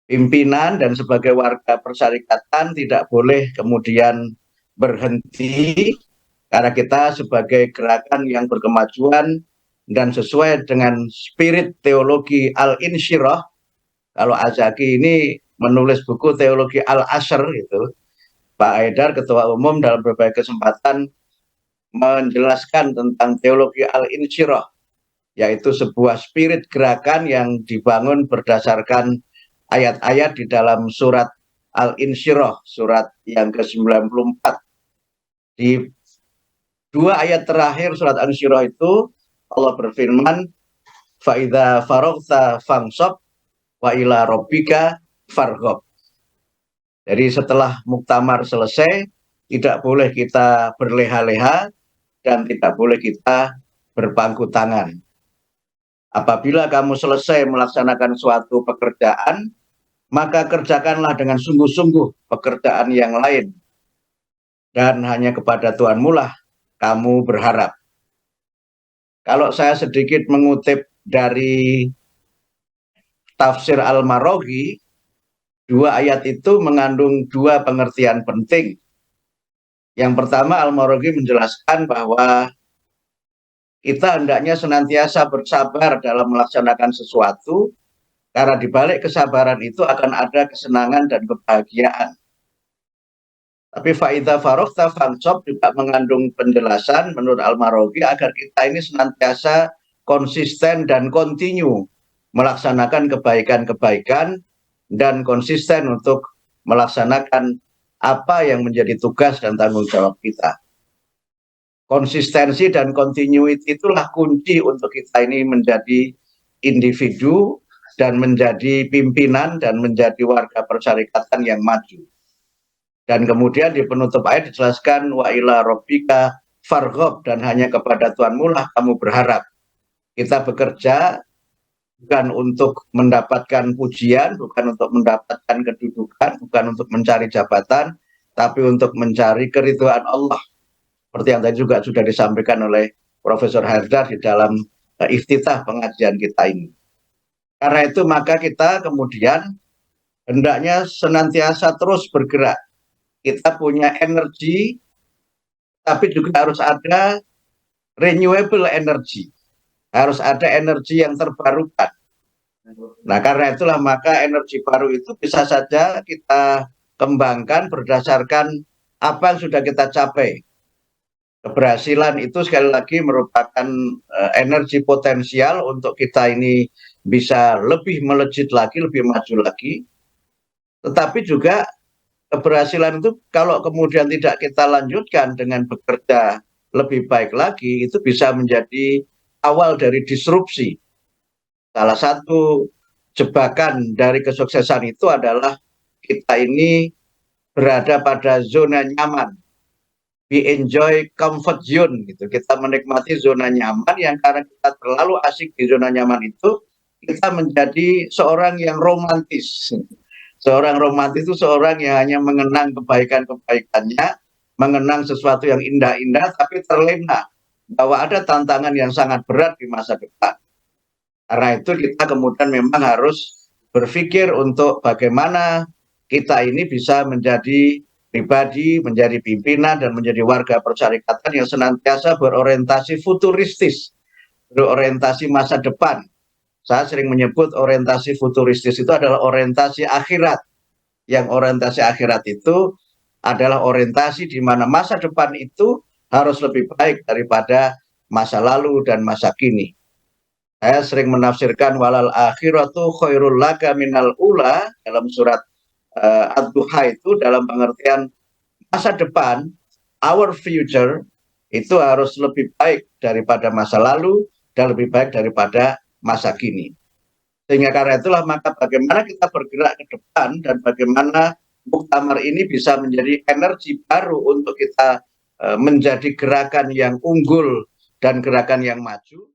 pimpinan dan sebagai warga persyarikatan tidak boleh kemudian berhenti, karena kita sebagai gerakan yang berkemajuan dan sesuai dengan spirit teologi Al-Insyirah. Kalau Azaki ini menulis buku teologi Al-Asr itu, Pak Haidar Ketua Umum dalam berbagai kesempatan menjelaskan tentang teologi Al-Insyirah, yaitu sebuah spirit gerakan yang dibangun berdasarkan ayat-ayat di dalam surat Al-Insyirah, surat yang ke-94. Di dua ayat terakhir surat Al-Insyirah itu Allah berfirman, "Fa'idza faraghta fansab wa ila rabbika farghab." Jadi setelah muktamar selesai, tidak boleh kita berleha-leha dan tidak boleh kita berpangku tangan. Apabila kamu selesai melaksanakan suatu pekerjaan, maka kerjakanlah dengan sungguh-sungguh pekerjaan yang lain. Dan hanya kepada Tuhanmu lah kamu berharap. Kalau saya sedikit mengutip dari tafsir Al-Maraghi, dua ayat itu mengandung dua pengertian penting. Yang pertama, Al-Maraghi menjelaskan bahwa kita hendaknya senantiasa bersabar dalam melaksanakan sesuatu, karena di balik kesabaran itu akan ada kesenangan dan kebahagiaan. Tapi fa'idza faraghta fansab juga mengandung penjelasan menurut Al-Maraghi agar kita ini senantiasa konsisten dan kontinu melaksanakan kebaikan-kebaikan dan konsisten untuk melaksanakan apa yang menjadi tugas dan tanggung jawab kita. Konsistensi dan continuity itulah kunci untuk kita ini menjadi individu dan menjadi pimpinan dan menjadi warga persyarikatan yang maju. Dan kemudian di penutup ayat dijelaskan wa ila rabbika farghab, dan hanya kepada Tuhanmu lah kamu berharap. Kita bekerja bukan untuk mendapatkan pujian, bukan untuk mendapatkan kedudukan, bukan untuk mencari jabatan, tapi untuk mencari keridhaan Allah. Seperti yang tadi juga sudah disampaikan oleh Profesor Haidar di dalam iftitah pengajian kita ini. Karena itu maka kita kemudian hendaknya senantiasa terus bergerak. Kita punya energi, tapi juga harus ada renewable energy. Harus ada energi yang terbarukan. Nah, karena itulah maka energi baru itu bisa saja kita kembangkan berdasarkan apa yang sudah kita capai. Keberhasilan itu sekali lagi merupakan energi potensial untuk kita ini bisa lebih melejit lagi, lebih maju lagi. Tetapi juga keberhasilan itu kalau kemudian tidak kita lanjutkan dengan bekerja lebih baik lagi, itu bisa menjadi awal dari disrupsi. Salah satu jebakan dari kesuksesan itu adalah kita ini berada pada zona nyaman. We enjoy comfort zone gitu. Kita menikmati zona nyaman yang karena kita terlalu asik di zona nyaman itu, kita menjadi seorang yang romantis. Seorang romantis itu seorang yang hanya mengenang kebaikan-kebaikannya, mengenang sesuatu yang indah-indah, tapi terlena bahwa ada tantangan yang sangat berat di masa depan. Karena itu kita kemudian memang harus berpikir untuk bagaimana kita ini bisa menjadi pribadi, menjadi pimpinan, dan menjadi warga persyarikatan yang senantiasa berorientasi futuristis, berorientasi masa depan. Saya sering menyebut orientasi futuristis itu adalah orientasi akhirat. Yang orientasi akhirat itu adalah orientasi di mana masa depan itu harus lebih baik daripada masa lalu dan masa kini. Saya sering menafsirkan walal akhiratu khairul laka minal ula dalam surat Ad-Duha itu dalam pengertian masa depan, our future itu harus lebih baik daripada masa lalu dan lebih baik daripada masa kini. Sehingga karena itulah maka bagaimana kita bergerak ke depan dan bagaimana muktamar ini bisa menjadi energi baru untuk kita menjadi gerakan yang unggul dan gerakan yang maju.